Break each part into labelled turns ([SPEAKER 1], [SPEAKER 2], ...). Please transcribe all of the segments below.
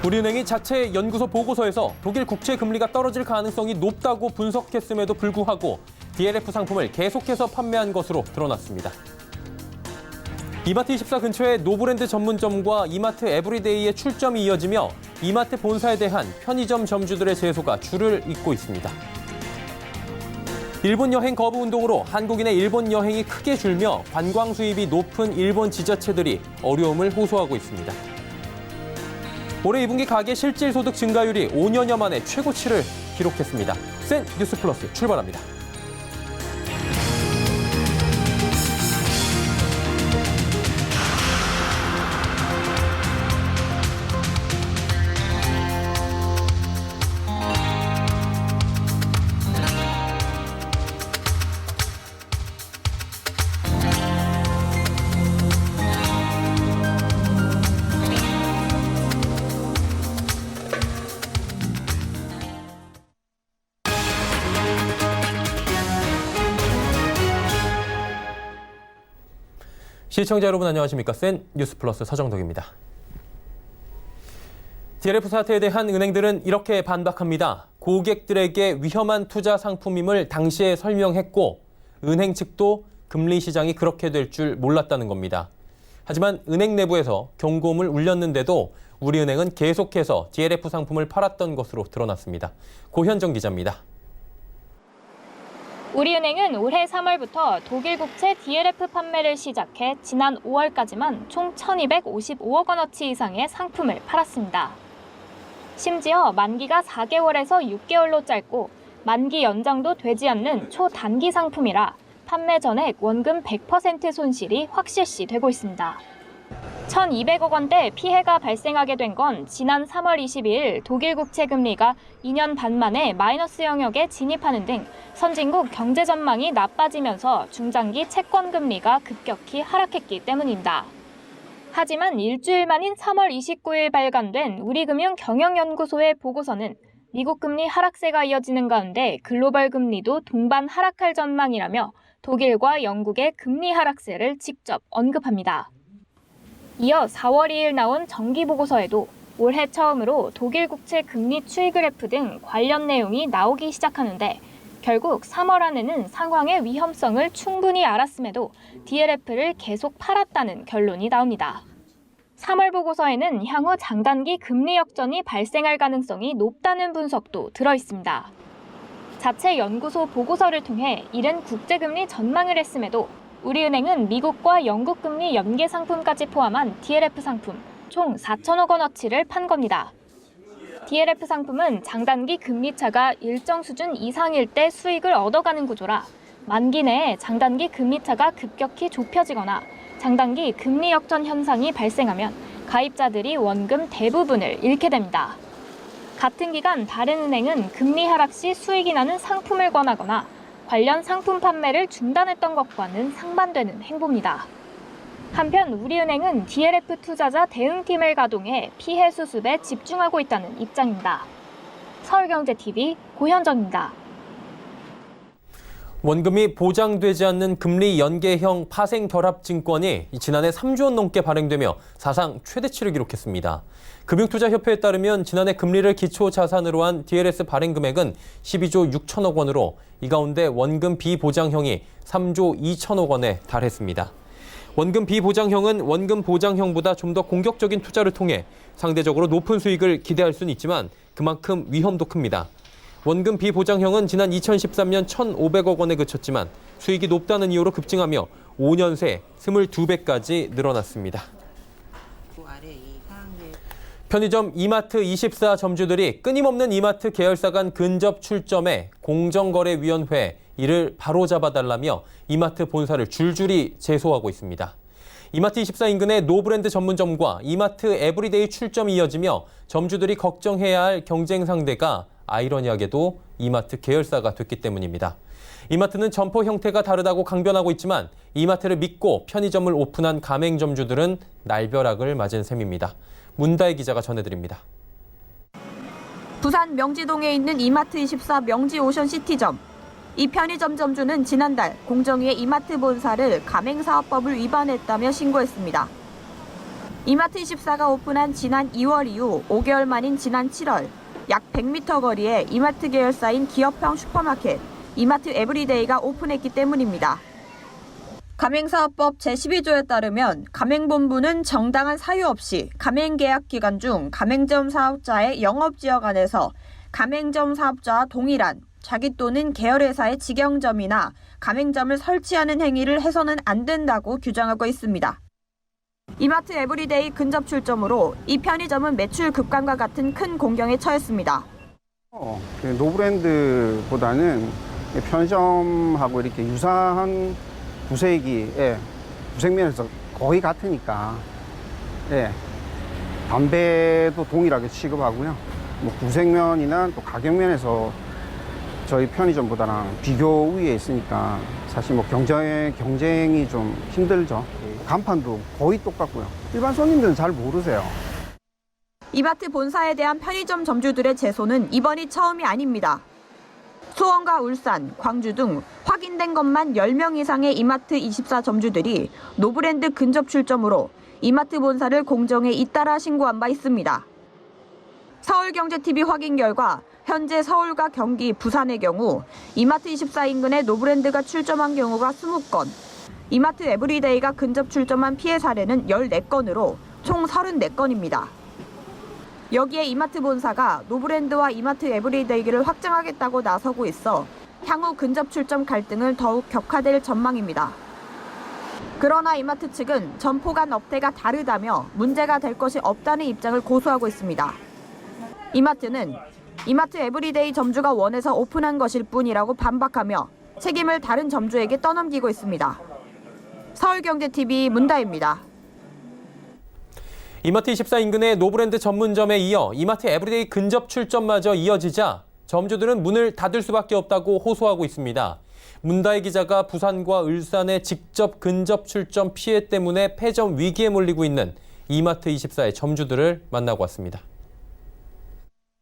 [SPEAKER 1] 우리은행이 자체 연구소 보고서에서 독일 국채 금리가 떨어질 가능성이 높다고 분석했음에도 불구하고 DLF 상품을 계속해서 판매한 것으로 드러났습니다. 이마트24 근처의 노브랜드 전문점과 이마트 에브리데이의 출점이 이어지며 이마트 본사에 대한 편의점 점주들의 제소가 줄을 잇고 있습니다. 일본 여행 거부 운동으로 한국인의 일본 여행이 크게 줄며 관광 수입이 높은 일본 지자체들이 어려움을 호소하고 있습니다. 올해 2분기 가계 실질 소득 증가율이 5년여 만에 최고치를 기록했습니다. 센 뉴스 플러스 출발합니다. 시청자 여러분 안녕하십니까? 센 뉴스 플러스 서정덕입니다. DLF 사태에 대한 은행들은 이렇게 반박합니다. 고객들에게 위험한 투자 상품임을 당시에 설명했고 은행 측도 금리 시장이 그렇게 될 줄 몰랐다는 겁니다. 하지만 은행 내부에서 경고음을 울렸는데도 우리은행은 계속해서 DLF 상품을 팔았던 것으로 드러났습니다. 고현정 기자입니다.
[SPEAKER 2] 우리은행은 올해 3월부터 독일 국채 DLF 판매를 시작해 지난 5월까지만 총 1,255억 원어치 이상의 상품을 팔았습니다. 심지어 만기가 4개월에서 6개월로 짧고 만기 연장도 되지 않는 초단기 상품이라 판매 전액 원금 100% 손실이 확실시 되고 있습니다. 1,200억 원대 피해가 발생하게 된 건 지난 3월 22일 독일 국채 금리가 2년 반 만에 마이너스 영역에 진입하는 등 선진국 경제 전망이 나빠지면서 중장기 채권 금리가 급격히 하락했기 때문입니다. 하지만 일주일 만인 3월 29일 발간된 우리금융경영연구소의 보고서는 미국 금리 하락세가 이어지는 가운데 글로벌 금리도 동반 하락할 전망이라며 독일과 영국의 금리 하락세를 직접 언급합니다. 이어 4월 2일 나온 정기보고서에도 올해 처음으로 독일 국채 금리 추이 그래프 등 관련 내용이 나오기 시작하는데 결국 3월 안에는 상황의 위험성을 충분히 알았음에도 DLF를 계속 팔았다는 결론이 나옵니다. 3월 보고서에는 향후 장단기 금리 역전이 발생할 가능성이 높다는 분석도 들어있습니다. 자체 연구소 보고서를 통해 이른 국제금리 전망을 했음에도 우리은행은 미국과 영국 금리 연계 상품까지 포함한 DLF 상품 총 4천억 원어치를 판 겁니다. DLF 상품은 장단기 금리 차가 일정 수준 이상일 때 수익을 얻어가는 구조라 만기 내에 장단기 금리 차가 급격히 좁혀지거나 장단기 금리 역전 현상이 발생하면 가입자들이 원금 대부분을 잃게 됩니다. 같은 기간 다른 은행은 금리 하락 시 수익이 나는 상품을 권하거나 관련 상품 판매를 중단했던 것과는 상반되는 행보입니다. 한편 우리은행은 DLF 투자자 대응팀을 가동해 피해 수습에 집중하고 있다는 입장입니다. 서울경제TV 고현정입니다.
[SPEAKER 1] 원금이 보장되지 않는 금리 연계형 파생 결합증권이 지난해 3조 원 넘게 발행되며 사상 최대치를 기록했습니다. 금융투자협회에 따르면 지난해 금리를 기초자산으로 한 DLS 발행 금액은 12조 6천억 원으로 이 가운데 원금 비보장형이 3조 2천억 원에 달했습니다. 원금 비보장형은 원금 보장형보다 좀 더 공격적인 투자를 통해 상대적으로 높은 수익을 기대할 수는 있지만 그만큼 위험도 큽니다. 원금 비보장형은 지난 2013년 1,500억 원에 그쳤지만 수익이 높다는 이유로 급증하며 5년 새 22배까지 늘어났습니다. 편의점 이마트24 점주들이 끊임없는 이마트 계열사 간 근접 출점에 공정거래위원회에 이를 바로잡아달라며 이마트 본사를 줄줄이 제소하고 있습니다. 이마트24 인근의 노브랜드 전문점과 이마트 에브리데이 출점이 이어지며 점주들이 걱정해야 할 경쟁 상대가 아이러니하게도 이마트 계열사가 됐기 때문입니다. 이마트는 점포 형태가 다르다고 강변하고 있지만 이마트를 믿고 편의점을 오픈한 가맹점주들은 날벼락을 맞은 셈입니다. 문다혜 기자가 전해드립니다.
[SPEAKER 3] 부산 명지동에 있는 이마트24 명지오션시티점. 이 편의점 점주는 지난달 공정위의 이마트 본사를 가맹사업법을 위반했다며 신고했습니다. 이마트24가 오픈한 지난 2월 이후 5개월 만인 지난 7월, 약 100m 거리에 이마트 계열사인 기업형 슈퍼마켓 이마트 에브리데이가 오픈했기 때문입니다. 가맹사업법 제12조에 따르면 가맹본부는 정당한 사유 없이 가맹계약 기간 중 가맹점 사업자의 영업지역 안에서 가맹점 사업자와 동일한 자기 또는 계열회사의 직영점이나 가맹점을 설치하는 행위를 해서는 안 된다고 규정하고 있습니다. 이마트 에브리데이 근접 출점으로 이 편의점은 매출 급감과 같은 큰 공경에 처했습니다.
[SPEAKER 4] 노브랜드보다는 편의점하고 이렇게 유사한 구색이 구색면에서 거의 같으니까 담배도 동일하게 취급하고요. 뭐 구색면이나 또 가격면에서 저희 편의점보다는 비교 우위에 있으니까 사실 뭐 경쟁이 좀 힘들죠. 간판도 거의 똑같고요. 일반 손님들은 잘 모르세요.
[SPEAKER 3] 이마트 본사에 대한 편의점 점주들의 제소는 이번이 처음이 아닙니다. 수원과 울산, 광주 등 확인된 것만 10명 이상의 이마트24 점주들이 노브랜드 근접 출점으로 이마트 본사를 공정에 잇따라 신고한 바 있습니다. 서울경제TV 확인 결과 현재 서울과 경기, 부산의 경우 이마트24 인근에 노브랜드가 출점한 경우가 20건, 이마트 에브리데이가 근접 출점한 피해 사례는 14건으로 총 34건입니다. 여기에 이마트 본사가 노브랜드와 이마트 에브리데이를 확장하겠다고 나서고 있어 향후 근접 출점 갈등은 더욱 격화될 전망입니다. 그러나 이마트 측은 점포 간 업태가 다르다며 문제가 될 것이 없다는 입장을 고수하고 있습니다. 이마트는 이마트 에브리데이 점주가 원해서 오픈한 것일 뿐이라고 반박하며 책임을 다른 점주에게 떠넘기고 있습니다. 서울경제TV 문다입니다.
[SPEAKER 1] 이마트24 인근의 노브랜드 전문점에 이어 이마트 에브리데이 근접 출점마저 이어지자 점주들은 문을 닫을 수밖에 없다고 호소하고 있습니다. 문다희 기자가 부산과 울산의 직접 근접 출점 피해 때문에 폐점 위기에 몰리고 있는 이마트24의 점주들을 만나고 왔습니다.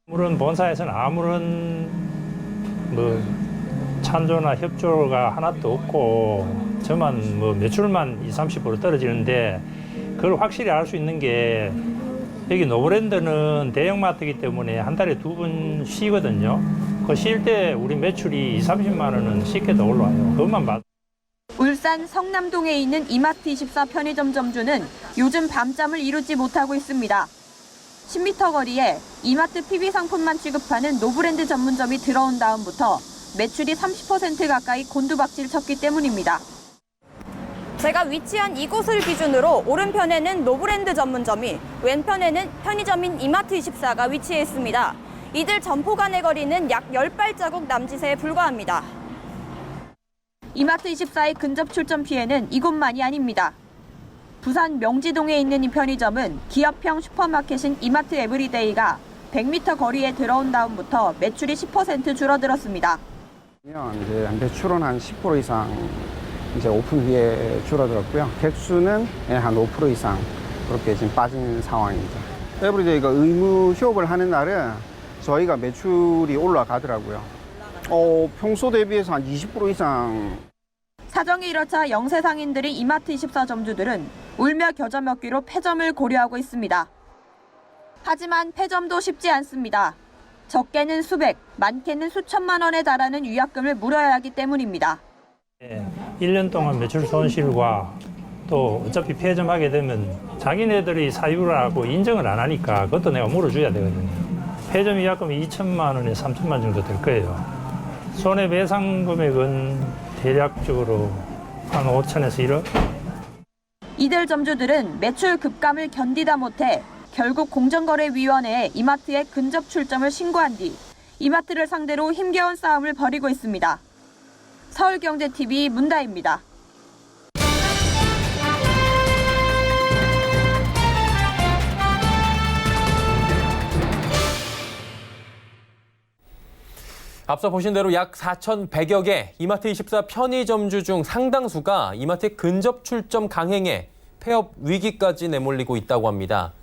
[SPEAKER 5] 아무런 본사에서는 아무런 찬조나 협조가 하나도 없고 저만 매출만 20-30% 떨어지는데 그걸 확실히 알 수 있는 게 여기 노브랜드는 대형마트이기 때문에 한 달에 2번 쉬거든요. 그 쉴 때 우리 매출이 20-30만 원은 쉽게 더 올라와요. 그것만 봐도.
[SPEAKER 3] 울산 성남동에 있는 이마트24 편의점 점주는 요즘 밤잠을 이루지 못하고 있습니다. 10m 거리에 이마트 PB 상품만 취급하는 노브랜드 전문점이 들어온 다음부터 매출이 30% 가까이 곤두박질 쳤기 때문입니다.
[SPEAKER 6] 제가 위치한 이곳을 기준으로 오른편에는 노브랜드 전문점이, 왼편에는 편의점인 이마트24가 위치해 있습니다. 이들 점포 간의 거리는 약 10발자국 남짓에 불과합니다.
[SPEAKER 3] 이마트24의 근접 출점 피해는 이곳만이 아닙니다. 부산 명지동에 있는 이 편의점은 기업형 슈퍼마켓인 이마트 에브리데이가 100m 거리에 들어온 다음부터 매출이 10% 줄어들었습니다.
[SPEAKER 4] 이제 매출은 한 10% 이상 이제 오픈 후에 줄어들었고요. 객수는 한 5% 이상 그렇게 지금 빠진 상황입니다. 에브리데이가 의무 휴업을 하는 날은 저희가 매출이 올라가더라고요. 평소 대비해서 한 20% 이상.
[SPEAKER 3] 사정이 이렇자 영세상인들인 이마트24 점주들은 울며 겨자 먹기로 폐점을 고려하고 있습니다. 하지만 폐점도 쉽지 않습니다. 적게는 수백, 많게는 수천만 원에 달하는 위약금을 물어야 하기 때문입니다.
[SPEAKER 5] 1년 동안 매출 손실과 또 어차피 폐점하게 되면 자기네들이 사유라고 인정을 안 하니까 그것도 내가 물어줘야 되거든요. 폐점 위약금이 2천만 원에 3천만 원 정도 될 거예요. 손해배상 금액은 대략적으로 한 5천에서 1억?
[SPEAKER 3] 이들 점주들은 매출 급감을 견디다 못해 결국 공정거래위원회에 이마트의 근접 출점을 신고한 뒤 이마트를 상대로 힘겨운 싸움을 벌이고 있습니다. 서울경제TV 문다입니다.
[SPEAKER 1] 앞서 보신 대로 약 4,100여 개 이마트24 편의점주 중 상당수가 이마트의 근접 출점 강행에 폐업 위기까지 내몰리고 있다고 합니다.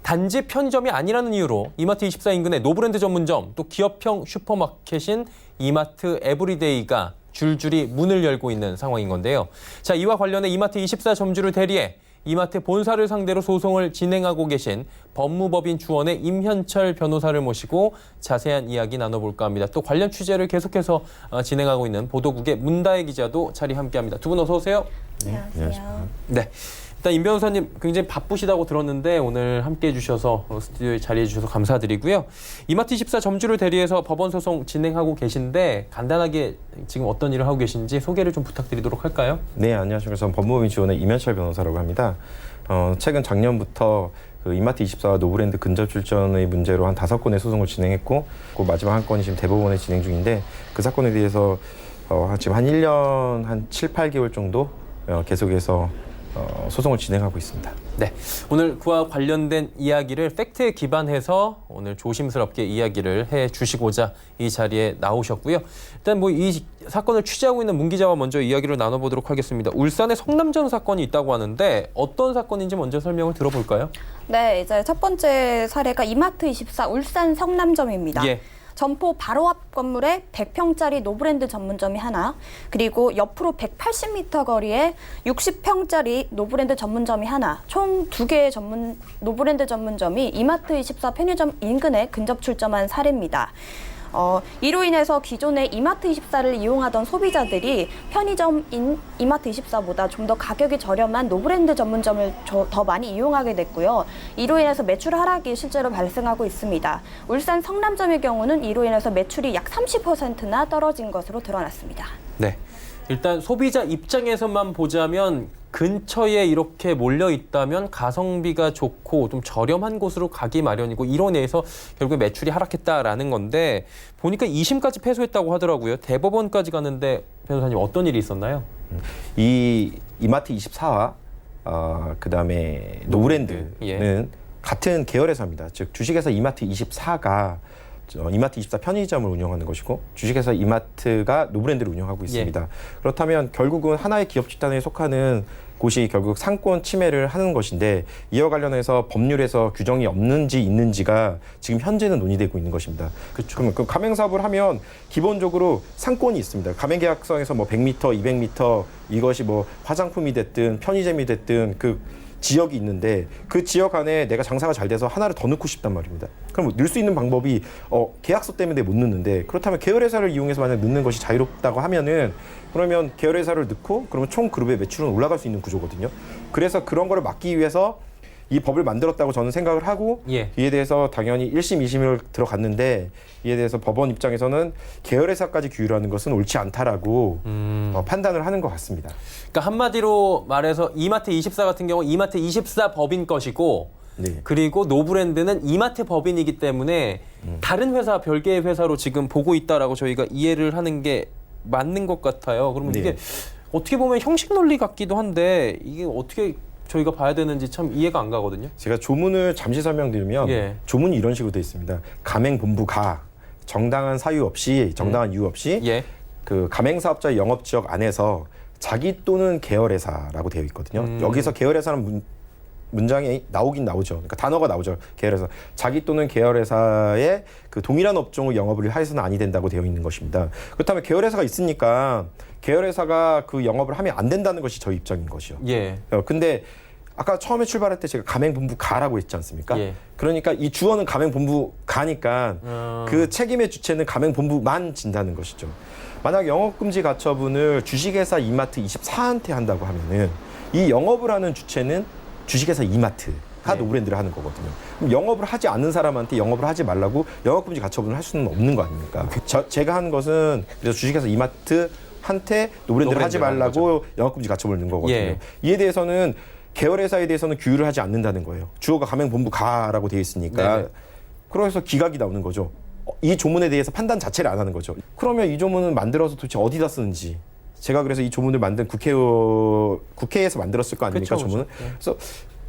[SPEAKER 1] 단지 편의점이 아니라는 이유로 이마트24 인근의 노브랜드 전문점, 또 기업형 슈퍼마켓인 이마트 에브리데이가 줄줄이 문을 열고 있는 상황인 건데요. 자, 이와 관련해 이마트24 점주를 대리해 이마트 본사를 상대로 소송을 진행하고 계신 법무법인 주원의 임현철 변호사를 모시고 자세한 이야기 나눠볼까 합니다. 또 관련 취재를 계속해서 진행하고 있는 보도국의 문다혜 기자도 자리 함께합니다. 두 분 어서 오세요.
[SPEAKER 6] 안녕하세요.
[SPEAKER 1] 네. 일단 임 변호사님 굉장히 바쁘시다고 들었는데 오늘 함께해 주셔서 스튜디오에 자리해 주셔서 감사드리고요. 이마트24 점주를 대리해서 법원 소송 진행하고 계신데 간단하게 지금 어떤 일을 하고 계신지 소개를 좀 부탁드리도록 할까요?
[SPEAKER 7] 네, 안녕하십니까. 저는 법무법인 주원의 임현철 변호사라고 합니다. 최근 작년부터 그 이마트24와 노브랜드 근접 출전의 문제로 한 5건의 소송을 진행했고 그 마지막 한 건이 지금 대법원에 진행 중인데 그 사건에 대해서 지금 한 1년 한 7, 8개월 정도 계속해서 소송을 진행하고 있습니다.
[SPEAKER 1] 네, 오늘 그와 관련된 이야기를 팩트에 기반해서 오늘 조심스럽게 이야기를 해주시고자 이 자리에 나오셨고요. 일단 뭐 이 사건을 취재하고 있는 문 기자와 먼저 이야기를 나눠보도록 하겠습니다. 울산에 성남전 사건이 있다고 하는데 어떤 사건인지 먼저 설명을 들어볼까요?
[SPEAKER 6] 네, 이제 첫 번째 사례가 이마트24 울산 성남점입니다.
[SPEAKER 1] 예.
[SPEAKER 6] 점포 바로 앞 건물에 100평짜리 노브랜드 전문점이 하나, 그리고 옆으로 180m 거리에 60평짜리 노브랜드 전문점이 하나, 총 2개의 노브랜드 전문점이 이마트24 편의점 인근에 근접 출점한 사례입니다. 이로 인해서 기존의 이마트24를 이용하던 소비자들이 편의점인 이마트24보다 좀 더 가격이 저렴한 노브랜드 전문점을 더 많이 이용하게 됐고요. 이로 인해서 매출 하락이 실제로 발생하고 있습니다. 울산 성남점의 경우는 이로 인해서 매출이 약 30%나 떨어진 것으로 드러났습니다.
[SPEAKER 1] 네. 일단 소비자 입장에서만 보자면 근처에 이렇게 몰려 있다면 가성비가 좋고 좀 저렴한 곳으로 가기 마련이고 이로 인해서 결국 매출이 하락했다라는 건데 보니까 2심까지 패소했다고 하더라고요. 대법원까지 갔는데 변호사님 어떤 일이 있었나요?
[SPEAKER 7] 이 이마트24와 그다음에 노브랜드는
[SPEAKER 1] 예.
[SPEAKER 7] 같은 계열회사입니다. 즉 주식회사 이마트24가 이마트24 편의점을 운영하는 것이고 주식회사 이마트가 노브랜드를 운영하고 있습니다.
[SPEAKER 1] 예.
[SPEAKER 7] 그렇다면 결국은 하나의 기업 집단에 속하는 곳이 결국 상권 침해를 하는 것인데 이와 관련해서 법률에서 규정이 없는지 있는지가 지금 현재는 논의되고 있는 것입니다.
[SPEAKER 1] 그렇죠.
[SPEAKER 7] 그러면 그 가맹 사업을 하면 기본적으로 상권이 있습니다. 가맹 계약서에서 뭐 100m, 200m 이것이 뭐 화장품이 됐든 편의점이 됐든 그 지역이 있는데 그 지역 안에 내가 장사가 잘 돼서 하나를 더 넣고 싶단 말입니다. 그럼 넣을 수 있는 방법이 계약서 때문에 못 넣는데 그렇다면 계열회사를 이용해서 만약 넣는 것이 자유롭다고 하면은 그러면 계열회사를 넣고 그러면 총 그룹의 매출은 올라갈 수 있는 구조거든요. 그래서 그런 거를 막기 위해서 이 법을 만들었다고 저는 생각을 하고
[SPEAKER 1] 예.
[SPEAKER 7] 이에 대해서 당연히 1심, 2심을 들어갔는데 이에 대해서 법원 입장에서는 계열회사까지 규율하는 것은 옳지 않다라고 판단을 하는 것 같습니다.
[SPEAKER 1] 그러니까 한마디로 말해서 이마트24 같은 경우 이마트24 법인 것이고
[SPEAKER 7] 네.
[SPEAKER 1] 그리고 노브랜드는 이마트 법인이기 때문에 다른 회사, 별개의 회사로 지금 보고 있다라고 저희가 이해를 하는 게 맞는 것 같아요. 그러면
[SPEAKER 7] 네.
[SPEAKER 1] 이게 어떻게 보면 형식 논리 같기도 한데 이게 어떻게 저희가 봐야 되는지 참 이해가 안 가거든요.
[SPEAKER 7] 제가 조문을 잠시 설명드리면
[SPEAKER 1] 예.
[SPEAKER 7] 조문이 이런 식으로 되어 있습니다. 가맹본부가 정당한 사유 없이 정당한 이유 없이
[SPEAKER 1] 예.
[SPEAKER 7] 그 가맹사업자의 영업지역 안에서 자기 또는 계열회사라고 되어 있거든요. 여기서 계열회사는 문장이 나오긴 나오죠. 그러니까 단어가 나오죠. 계열회사. 자기 또는 계열회사의 그 동일한 업종을 영업을 해서는 아니 된다고 되어 있는 것입니다. 그렇다면 계열회사가 있으니까 계열회사가 그 영업을 하면 안 된다는 것이 저희 입장인 것이요.
[SPEAKER 1] 예.
[SPEAKER 7] 근데 아까 처음에 출발할 때 제가 가맹본부가라고 했지 않습니까?
[SPEAKER 1] 예.
[SPEAKER 7] 그러니까 이 주어는 가맹본부가니까 그 책임의 주체는 가맹본부만 진다는 것이죠. 만약 영업금지 가처분을 주식회사 이마트24한테 한다고 하면은 이 영업을 하는 주체는 주식회사 이마트가 노브랜드를 하는 거거든요. 그럼 영업을 하지 않는 사람한테 영업을 하지 말라고 영업금지 가처분을 할 수는 없는 거 아닙니까? 제가 한 것은 그래서 주식회사 이마트한테 노브랜드를 하지 말라고 영업금지 가처분을 넣은 거거든요.
[SPEAKER 1] 예.
[SPEAKER 7] 이에 대해서는 계열회사에 대해서는 규율을 하지 않는다는 거예요. 주어가 가맹본부가라고 되어 있으니까.
[SPEAKER 1] 네네.
[SPEAKER 7] 그래서 기각이 나오는 거죠. 이 조문에 대해서 판단 자체를 안 하는 거죠. 그러면 이 조문은 만들어서 도대체 어디다 쓰는지. 제가 그래서 이 조문을 만든 국회에서 만들었을 거 아닙니까?
[SPEAKER 1] 그쵸,
[SPEAKER 7] 조문을.
[SPEAKER 1] 그쵸. 네.
[SPEAKER 7] 그래서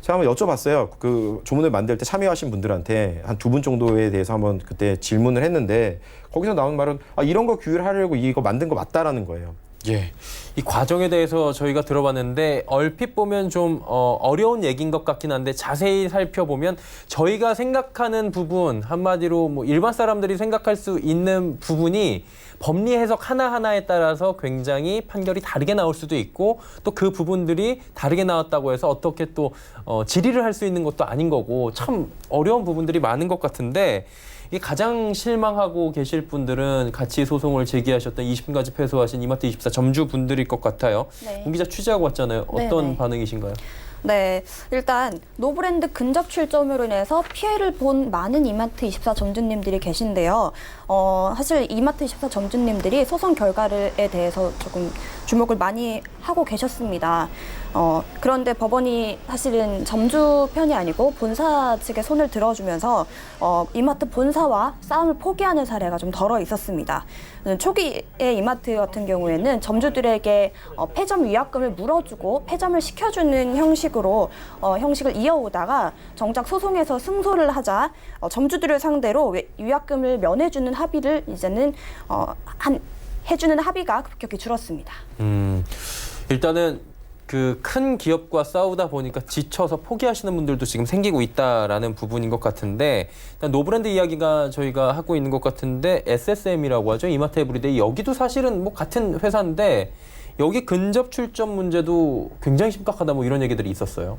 [SPEAKER 7] 제가 한번 여쭤봤어요. 그 조문을 만들 때 참여하신 분들한테 한 2분 정도에 대해서 한번 그때 질문을 했는데 거기서 나온 말은 이런 거 규율하려고 이거 만든 거 맞다라는 거예요.
[SPEAKER 1] 예, 이 과정에 대해서 저희가 들어봤는데 얼핏 보면 좀 어려운 얘기인 것 같긴 한데 자세히 살펴보면 저희가 생각하는 부분, 한마디로 뭐 일반 사람들이 생각할 수 있는 부분이 법리 해석 하나하나에 따라서 굉장히 판결이 다르게 나올 수도 있고 또 그 부분들이 다르게 나왔다고 해서 어떻게 또 질의를 할 수 있는 것도 아닌 거고 참 어려운 부분들이 많은 것 같은데 이 가장 실망하고 계실 분들은 같이 소송을 제기하셨던 20분까지 패소하신 이마트24 점주분들일 것 같아요.
[SPEAKER 6] 네.
[SPEAKER 1] 문 기자 취재하고 왔잖아요. 어떤
[SPEAKER 6] 네네.
[SPEAKER 1] 반응이신가요?
[SPEAKER 6] 네, 일단 노브랜드 근접 출점으로 인해서 피해를 본 많은 이마트24 점주님들이 계신데요. 사실 이마트24 점주님들이 소송 결과에 대해서 조금 주목을 많이 하고 계셨습니다. 그런데 법원이 사실은 점주 편이 아니고 본사 측에 손을 들어주면서 이마트 본사와 싸움을 포기하는 사례가 좀 덜어 있었습니다. 초기에 이마트 같은 경우에는 점주들에게 폐점 위약금을 물어주고 폐점을 시켜주는 형식을 이어오다가 정작 소송에서 승소를 하자 점주들을 상대로 위약금을 면해주는 합의를 이제는 해주는 합의가 급격히 줄었습니다.
[SPEAKER 1] 일단은 그 큰 기업과 싸우다 보니까 지쳐서 포기하시는 분들도 지금 생기고 있다라는 부분인 것 같은데 일단 노브랜드 이야기가 저희가 하고 있는 것 같은데 SSM이라고 하죠. 이마트 에브리데이 여기도 사실은 뭐 같은 회사인데 여기 근접 출점 문제도 굉장히 심각하다 뭐 이런 얘기들이 있었어요.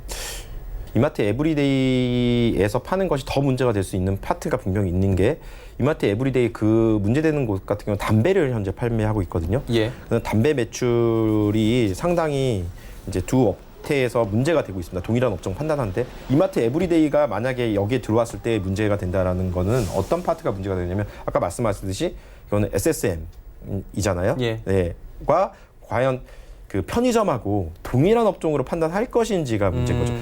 [SPEAKER 7] 이마트 에브리데이에서 파는 것이 더 문제가 될 수 있는 파트가 분명히 있는 게 이마트 에브리데이 그 문제되는 곳 같은 경우는 담배를 현재 판매하고 있거든요.
[SPEAKER 1] 예.
[SPEAKER 7] 담배 매출이 상당히 이제 두 업태에서 문제가 되고 있습니다. 동일한 업종 판단하는데 이마트 에브리데이가 만약에 여기에 들어왔을 때 문제가 된다라는 거는 어떤 파트가 문제가 되냐면 아까 말씀하셨듯이 이거는 SSM이잖아요.
[SPEAKER 1] 예.
[SPEAKER 7] 네. 과 과연 그 편의점하고 동일한 업종으로 판단할 것인지가 문제인 거죠.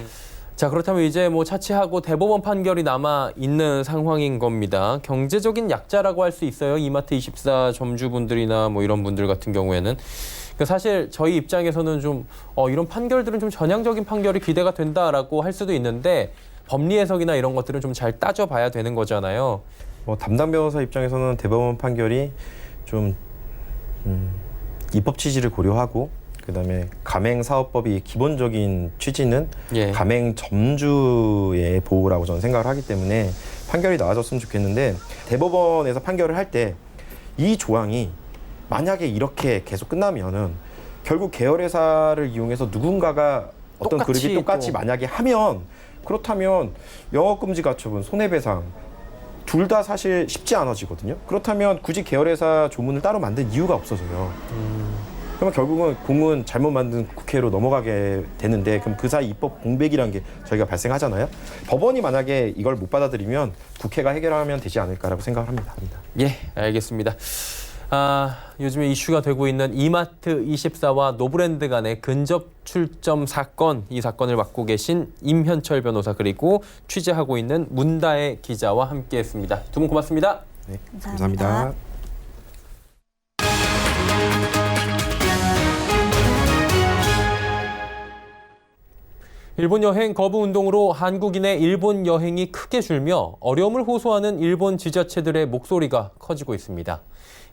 [SPEAKER 1] 자, 그렇다면 이제 뭐 차치하고 대법원 판결이 남아 있는 상황인 겁니다. 경제적인 약자라고 할 수 있어요. 이마트24 점주분들이나 뭐 이런 분들 같은 경우에는. 사실 저희 입장에서는 좀 이런 판결들은 좀 전향적인 판결이 기대가 된다라고 할 수도 있는데 법리 해석이나 이런 것들은 좀 잘 따져봐야 되는 거잖아요.
[SPEAKER 7] 뭐 담당 변호사 입장에서는 대법원 판결이 좀 입법 취지를 고려하고 그다음에 가맹사업법이 기본적인 취지는
[SPEAKER 1] 예.
[SPEAKER 7] 가맹 점주의 보호라고 저는 생각을 하기 때문에 판결이 나와줬으면 좋겠는데 대법원에서 판결을 할 때 이 조항이 만약에 이렇게 계속 끝나면은 결국 계열회사를 이용해서 누군가가 어떤 그룹이 똑같이 만약에 하면 그렇다면 영업금지 가처분, 손해배상 둘 다 사실 쉽지 않아지거든요. 그렇다면 굳이 계열회사 조문을 따로 만든 이유가 없어져요. 그러면 결국은 공은 잘못 만든 국회로 넘어가게 되는데 그럼 그 사이 입법 공백이라는 게 저희가 발생하잖아요. 법원이 만약에 이걸 못 받아들이면 국회가 해결하면 되지 않을까라고 생각을 합니다.
[SPEAKER 1] 예, 알겠습니다. 요즘에 이슈가 되고 있는 이마트24와 노브랜드 간의 근접 출점 사건, 이 사건을 맡고 계신 임현철 변호사 그리고 취재하고 있는 문다혜 기자와 함께했습니다. 두 분 고맙습니다.
[SPEAKER 7] 네, 감사합니다.
[SPEAKER 1] 일본 여행 거부 운동으로 한국인의 일본 여행이 크게 줄며 어려움을 호소하는 일본 지자체들의 목소리가 커지고 있습니다.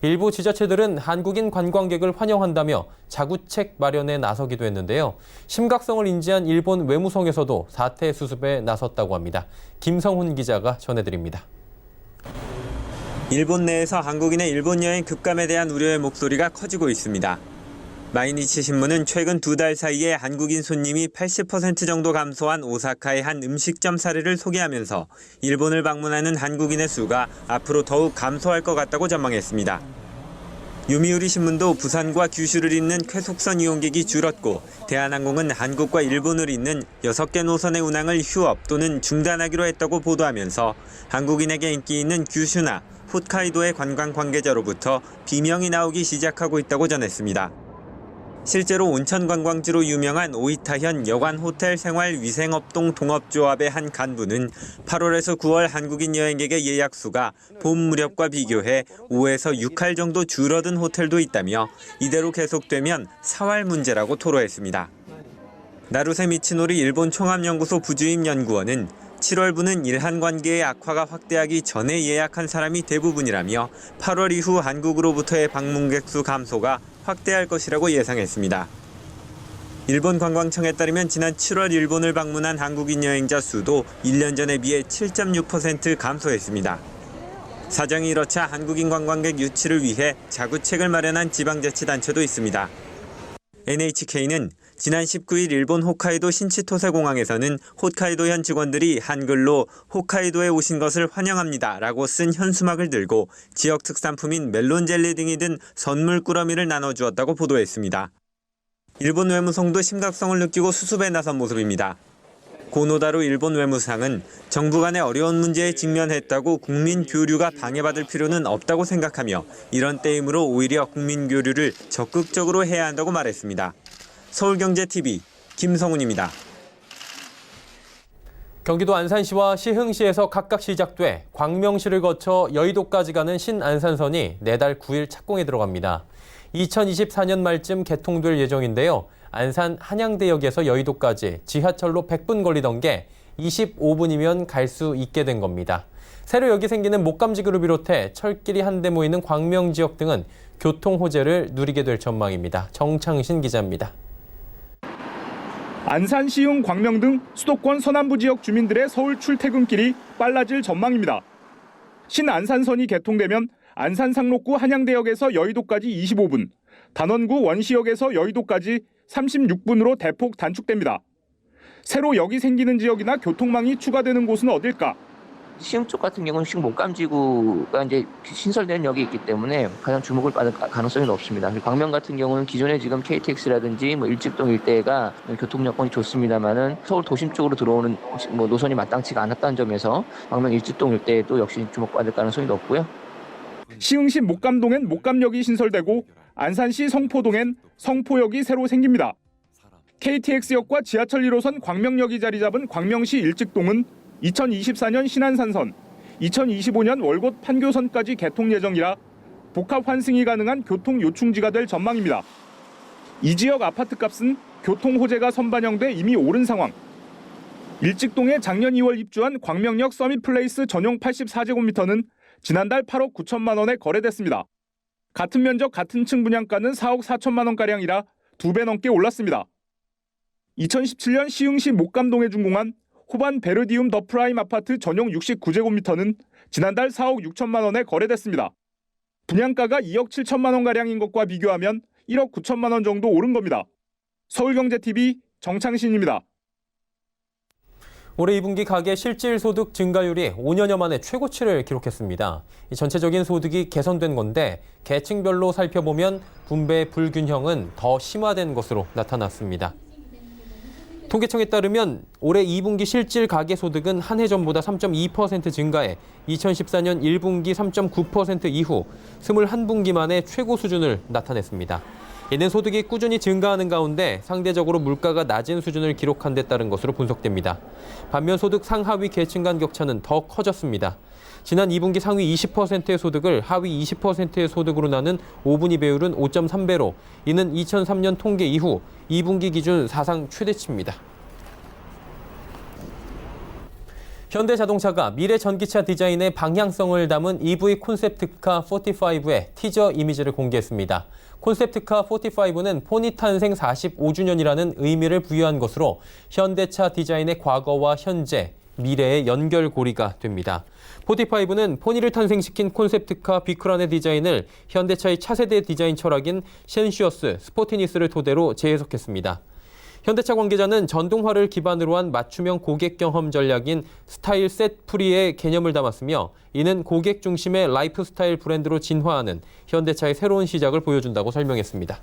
[SPEAKER 1] 일부 지자체들은 한국인 관광객을 환영한다며 자구책 마련에 나서기도 했는데요. 심각성을 인지한 일본 외무성에서도 사태 수습에 나섰다고 합니다. 김성훈 기자가 전해드립니다.
[SPEAKER 8] 일본 내에서 한국인의 일본 여행 급감에 대한 우려의 목소리가 커지고 있습니다. 마이니치 신문은 최근 2달 사이에 한국인 손님이 80% 정도 감소한 오사카의 한 음식점 사례를 소개하면서 일본을 방문하는 한국인의 수가 앞으로 더욱 감소할 것 같다고 전망했습니다. 요미우리 신문도 부산과 규슈를 잇는 쾌속선 이용객이 줄었고 대한항공은 한국과 일본을 잇는 6개 노선의 운항을 휴업 또는 중단하기로 했다고 보도하면서 한국인에게 인기 있는 규슈나 홋카이도의 관광 관계자로부터 비명이 나오기 시작하고 있다고 전했습니다. 실제로 온천 관광지로 유명한 오이타현 여관 호텔 생활 위생업동 동업조합의 한 간부는 8월에서 9월 한국인 여행객의 예약 수가 봄 무렵과 비교해 5에서 6할 정도 줄어든 호텔도 있다며 이대로 계속되면 사활 문제라고 토로했습니다. 나루세 미치노리 일본 총합연구소 부주임 연구원은 7월부는 일한 관계의 악화가 확대하기 전에 예약한 사람이 대부분이라며 8월 이후 한국으로부터의 방문객 수 감소가 확대할 것이라고 예상했습니다. 일본 관광청에 따르면 지난 7월 일본을 방문한 한국인 여행자 수도 1년 전에 비해 7.6% 감소했습니다. 사정이 이렇자 한국인 관광객 유치를 위해 자구책을 마련한 지방자치단체도 있습니다. NHK는 지난 19일 일본 홋카이도 신치토세공항에서는 홋카이도현 직원들이 한글로 홋카이도에 오신 것을 환영합니다라고 쓴 현수막을 들고 지역 특산품인 멜론 젤리 등이 든 선물 꾸러미를 나눠주었다고 보도했습니다. 일본 외무성도 심각성을 느끼고 수습에 나선 모습입니다. 고노다로 일본 외무상은 정부 간의 어려운 문제에 직면했다고 국민 교류가 방해받을 필요는 없다고 생각하며 이런 때이므로 오히려 국민 교류를 적극적으로 해야 한다고 말했습니다. 서울경제TV 김성훈입니다.
[SPEAKER 1] 경기도 안산시와 시흥시에서 각각 시작돼 광명시를 거쳐 여의도까지 가는 신안산선이 내달 9일 착공에 들어갑니다. 2024년 말쯤 개통될 예정인데요. 안산 한양대역에서 여의도까지 지하철로 100분 걸리던 게 25분이면 갈 수 있게 된 겁니다. 새로 여기 생기는 목감지구를 비롯해 철길이 한데 모이는 광명 지역 등은 교통 호재를 누리게 될 전망입니다. 정창신 기자입니다.
[SPEAKER 9] 안산, 시흥, 광명 등 수도권 서남부 지역 주민들의 서울 출퇴근길이 빨라질 전망입니다. 신안산선이 개통되면 안산 상록구 한양대역에서 여의도까지 25분, 단원구 원시역에서 여의도까지 36분으로 대폭 단축됩니다. 새로 역이 생기는 지역이나 교통망이 추가되는 곳은 어딜까?
[SPEAKER 10] 시흥 쪽 같은 경우는 시흥 목감지구가 이제 신설된 역이 있기 때문에 가장 주목을 받을 가능성이 높습니다. 광명 같은 경우는 기존에 지금 KTX라든지 일직동 일대가 교통 여건이 좋습니다만은 서울 도심 쪽으로 들어오는 노선이 마땅치가 않았다는 점에서 광명 일직동 일대도 역시 주목받을 가능성이 높고요.
[SPEAKER 9] 시흥시 목감동엔 목감역이 신설되고 안산시 성포동엔 성포역이 새로 생깁니다. KTX역과 지하철 1호선 광명역이 자리 잡은 광명시 일직동은 2024년 신안산선, 2025년 월곶 판교선까지 개통 예정이라 복합 환승이 가능한 교통 요충지가 될 전망입니다. 이 지역 아파트값은 교통 호재가 선반영돼 이미 오른 상황. 일직동에 작년 2월 입주한 광명역 서밋플레이스 전용 84제곱미터는 지난달 8억 9천만 원에 거래됐습니다. 같은 면적 같은 층 분양가는 4억 4천만 원가량이라 2배 넘게 올랐습니다. 2017년 시흥시 목감동에 준공한 호반 베르디움 더 프라임 아파트 전용 69제곱미터는 지난달 4억 6천만 원에 거래됐습니다. 분양가가 2억 7천만 원가량인 것과 비교하면 1억 9천만 원 정도 오른 겁니다. 서울경제TV 정창신입니다.
[SPEAKER 1] 올해 2분기 가계 실질 소득 증가율이 5년여 만에 최고치를 기록했습니다. 이 전체적인 소득이 개선된 건데 계층별로 살펴보면 분배 불균형은 더 심화된 것으로 나타났습니다. 통계청에 따르면 올해 2분기 실질 가계 소득은 한 해 전보다 3.2% 증가해 2014년 1분기 3.9% 이후 21분기 만에 최고 수준을 나타냈습니다. 이는 소득이 꾸준히 증가하는 가운데 상대적으로 물가가 낮은 수준을 기록한 데 따른 것으로 분석됩니다. 반면 소득 상하위 계층 간 격차는 더 커졌습니다. 지난 2분기 상위 20%의 소득을 하위 20%의 소득으로 나눈 5분위 배율은 5.3배로 이는 2003년 통계 이후 2분기 기준 사상 최대치입니다. 현대자동차가 미래 전기차 디자인의 방향성을 담은 EV 콘셉트카 45의 티저 이미지를 공개했습니다. 콘셉트카 45는 포니 탄생 45주년이라는 의미를 부여한 것으로 현대차 디자인의 과거와 현재, 미래의 연결고리가 됩니다. 45는 포니를 탄생시킨 콘셉트카 비크란의 디자인을 현대차의 차세대 디자인 철학인 센슈어스, 스포티니스를 토대로 재해석했습니다. 현대차 관계자는 전동화를 기반으로 한 맞춤형 고객 경험 전략인 스타일 셋 프리의 개념을 담았으며 이는 고객 중심의 라이프 스타일 브랜드로 진화하는 현대차의 새로운 시작을 보여준다고 설명했습니다.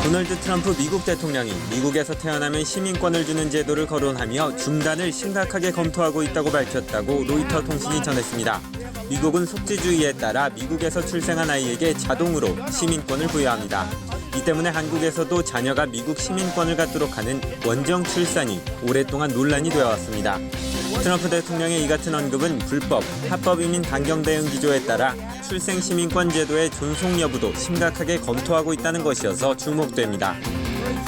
[SPEAKER 8] 도널드 트럼프 미국 대통령이 미국에서 태어나면 시민권을 주는 제도를 거론하며 중단을 심각하게 검토하고 있다고 밝혔다고 로이터 통신이 전했습니다. 미국은 속지주의에 따라 미국에서 출생한 아이에게 자동으로 시민권을 부여합니다. 이 때문에 한국에서도 자녀가 미국 시민권을 갖도록 하는 원정 출산이 오랫동안 논란이 되어 왔습니다. 트럼프 대통령의 이 같은 언급은 불법, 합법 이민 강경 대응 기조에 따라 출생 시민권 제도의 존속 여부도 심각하게 검토하고 있다는 것이어서 주목됩니다.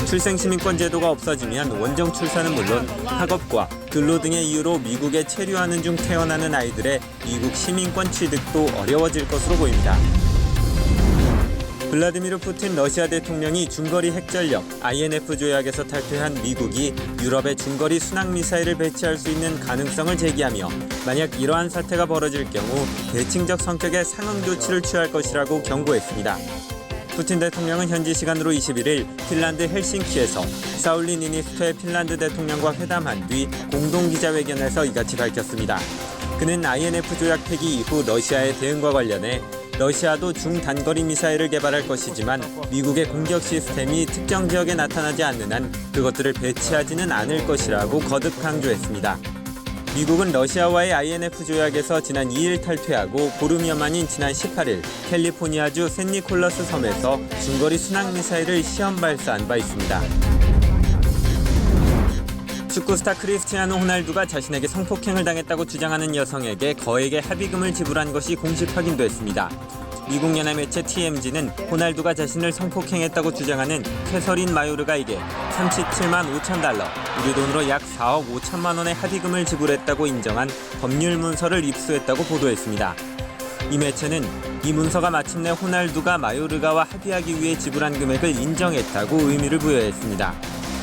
[SPEAKER 8] 출생 시민권 제도가 없어지면 원정 출산은 물론 학업과 근로 등의 이유로 미국에 체류하는 중 태어나는 아이들의 미국 시민권 취득도 어려워질 것으로 보입니다. 블라디미르 푸틴 러시아 대통령이 중거리 핵전력 INF 조약에서 탈퇴한 미국이 유럽에 중거리 순항미사일을 배치할 수 있는 가능성을 제기하며 만약 이러한 사태가 벌어질 경우 대칭적 성격의 상응 조치를 취할 것이라고 경고했습니다. 푸틴 대통령은 현지 시간으로 21일 핀란드 헬싱키에서 사울리 니니스토의 핀란드 대통령과 회담한 뒤 공동 기자회견에서 이같이 밝혔습니다. 그는 INF 조약 폐기 이후 러시아의 대응과 관련해 러시아도 중단거리 미사일을 개발할 것이지만 미국의 공격 시스템이 특정 지역에 나타나지 않는 한 그것들을 배치하지는 않을 것이라고 거듭 강조했습니다. 미국은 러시아와의 INF 조약에서 지난 2일 탈퇴하고 보름여 만인 지난 18일 캘리포니아주 샌니콜라스 섬에서 중거리 순항 미사일을 시험 발사한 바 있습니다. 축구 스타 크리스티아노 호날두가 자신에게 성폭행을 당했다고 주장하는 여성에게 거액의 합의금을 지불한 것이 공식 확인됐습니다. 미국 연예 매체 TMZ는 호날두가 자신을 성폭행했다고 주장하는 캐서린 마요르가에게 37만 5천 달러, 우리 돈으로 약 4억 5천만 원의 합의금을 지불했다고 인정한 법률 문서를 입수했다고 보도했습니다. 이 매체는 이 문서가 마침내 호날두가 마요르가와 합의하기 위해 지불한 금액을 인정했다고 의미를 부여했습니다.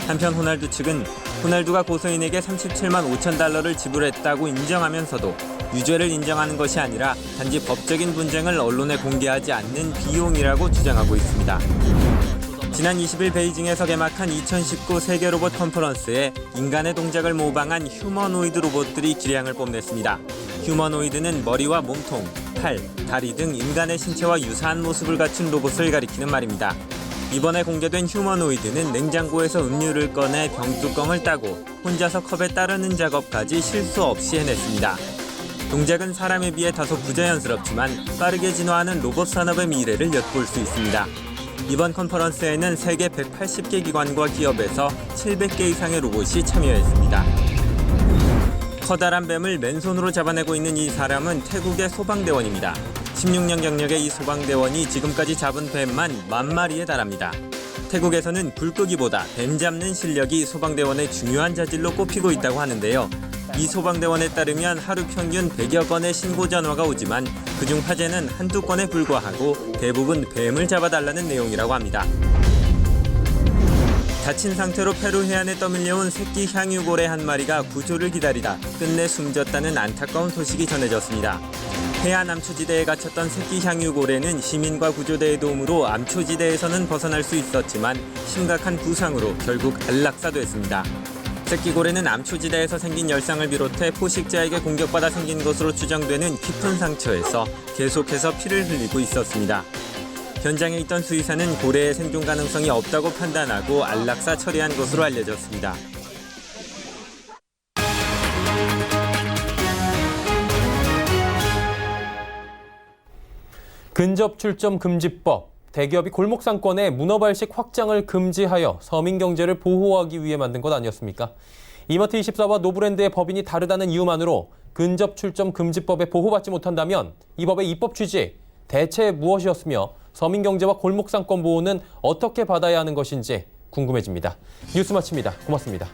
[SPEAKER 8] 한편 호날두 측은 호날두가 고소인에게 37만 5천 달러를 지불했다고 인정하면서도 유죄를 인정하는 것이 아니라 단지 법적인 분쟁을 언론에 공개하지 않는 비용이라고 주장하고 있습니다. 지난 20일 베이징에서 개막한 2019 세계 로봇 컨퍼런스에 인간의 동작을 모방한 휴머노이드 로봇들이 기량을 뽐냈습니다. 휴머노이드는 머리와 몸통, 팔, 다리 등 인간의 신체와 유사한 모습을 갖춘 로봇을 가리키는 말입니다. 이번에 공개된 휴머노이드는 냉장고에서 음료를 꺼내 병뚜껑을 따고 혼자서 컵에 따르는 작업까지 실수 없이 해냈습니다. 동작은 사람에 비해 다소 부자연스럽지만 빠르게 진화하는 로봇 산업의 미래를 엿볼 수 있습니다. 이번 컨퍼런스에는 세계 180개 기관과 기업에서 700개 이상의 로봇이 참여했습니다. 커다란 뱀을 맨손으로 잡아내고 있는 이 사람은 태국의 소방대원입니다. 16년 경력의 이 소방대원이 지금까지 잡은 뱀만 10,000마리에 달합니다. 태국에서는 불 끄기보다 뱀 잡는 실력이 소방대원의 중요한 자질로 꼽히고 있다고 하는데요. 이 소방대원에 따르면 하루 평균 100여 건의 신고 전화가 오지만 그중 화재는 한두 건에 불과하고 대부분 뱀을 잡아달라는 내용이라고 합니다. 다친 상태로 페루 해안에 떠밀려온 새끼 향유고래 한 마리가 구조를 기다리다 끝내 숨졌다는 안타까운 소식이 전해졌습니다. 해안 암초지대에 갇혔던 새끼 향유고래는 시민과 구조대의 도움으로 암초지대에서는 벗어날 수 있었지만 심각한 부상으로 결국 안락사됐습니다. 새끼고래는 암초지대에서 생긴 열상을 비롯해 포식자에게 공격받아 생긴 것으로 추정되는 깊은 상처에서 계속해서 피를 흘리고 있었습니다. 현장에 있던 수의사는 고래의 생존 가능성이 없다고 판단하고 안락사 처리한 것으로 알려졌습니다.
[SPEAKER 1] 근접 출점 금지법. 대기업이 골목 상권의 문어발식 확장을 금지하여 서민 경제를 보호하기 위해 만든 것 아니었습니까? 이마트24와 노브랜드의 법인이 다르다는 이유만으로 근접 출점 금지법에 보호받지 못한다면 이 법의 입법 취지 대체 무엇이었으며 서민 경제와 골목 상권 보호는 어떻게 받아야 하는 것인지 궁금해집니다. 뉴스 마칩니다. 고맙습니다.